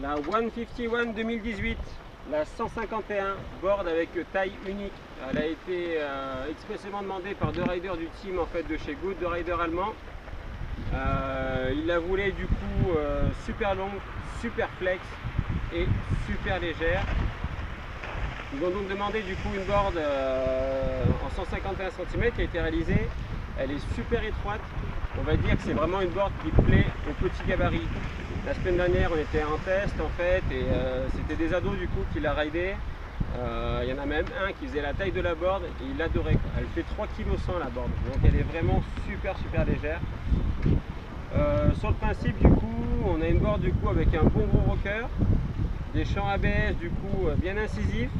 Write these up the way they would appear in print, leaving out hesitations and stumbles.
La 151 2018, la 151, board avec taille unique. Elle a été expressément demandée par deux riders du team en fait de chez Good, deux riders allemands. Ils la voulaient du coup super longue, super flex et super légère. Ils ont donc demandé du coup une board en 151 cm qui a été réalisée. Elle est super étroite. On va dire que c'est vraiment une board qui plaît aux petits gabarits. La semaine dernière on était en test en fait et c'était des ados du coup qui la ridaient. Il y en a même un qui faisait la taille de la board et il l'adorait. Elle fait 3,1 kg la board, donc elle est vraiment super légère. Sur le principe du coup on a une board du coup avec un bon gros rocker, des champs ABS du coup bien incisifs.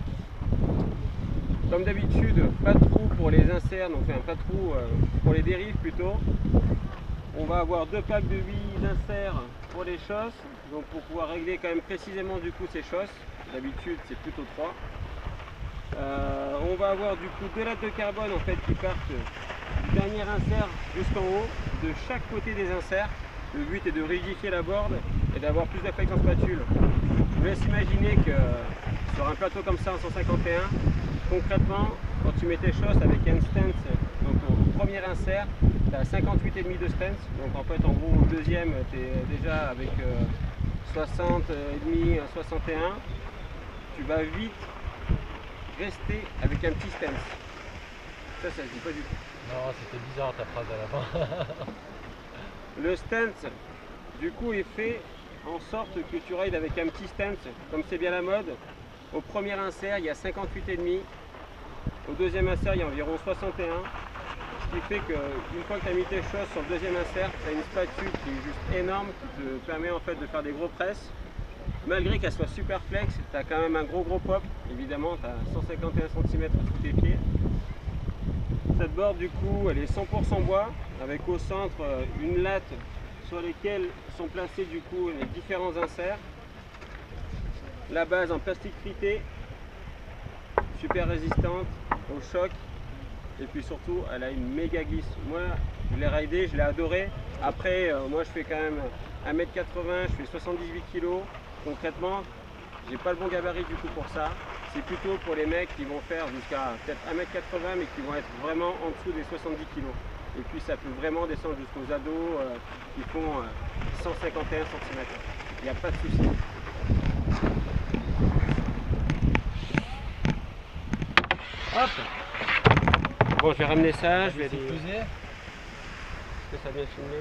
Comme d'habitude, pas de trou pour les inserts, donc enfin pas de trou pour les dérives plutôt. On va avoir deux packs de 8 inserts pour les chausses, donc pour pouvoir régler quand même précisément du coup ces chausses. D'habitude c'est plutôt 3. On va avoir du coup deux lattes de carbone en fait qui partent du dernier insert jusqu'en haut, de chaque côté des inserts. Le but est de rigidifier la board et d'avoir plus d'affect en spatule. Je vous laisse imaginer que sur un plateau comme ça en 151, concrètement, quand tu mets tes chausses avec un stance, donc au premier insert, tu as 58,5 de stance. Donc en fait, en gros, au deuxième, tu es déjà avec 60,5, 61. Tu vas vite rester avec un petit stance. Ça se dit pas du tout. Non, c'était bizarre ta phrase à la fin. Le stance, du coup, est fait en sorte que tu rides avec un petit stance, comme c'est bien la mode. Au premier insert, il y a 58,5. Au deuxième insert, il y a environ 61. Ce qui fait qu'une fois que tu as mis tes choses sur le deuxième insert, tu as une spatule qui est juste énorme, qui te permet en fait de faire des gros presses. Malgré qu'elle soit super flex, tu as quand même un gros pop. Évidemment, tu as 151 cm sous tes pieds. Cette board du coup, elle est 100% bois, avec au centre une latte sur lesquelles sont placés du coup les différents inserts. La base en plastique frité, super résistante au choc, et puis surtout elle a une méga glisse. Moi je l'ai ridé, je l'ai adoré. Après moi je fais quand même 1m80, je fais 78 kg. Concrètement j'ai pas le bon gabarit du coup pour ça. C'est plutôt pour les mecs qui vont faire jusqu'à peut-être 1m80 mais qui vont être vraiment en dessous des 70 kg. Et puis ça peut vraiment descendre jusqu'aux ados qui font 151 cm. Il n'y a pas de souci. Hop. Bon, je vais ramener ça, je vais aller... Est-ce que ça a bien filmé?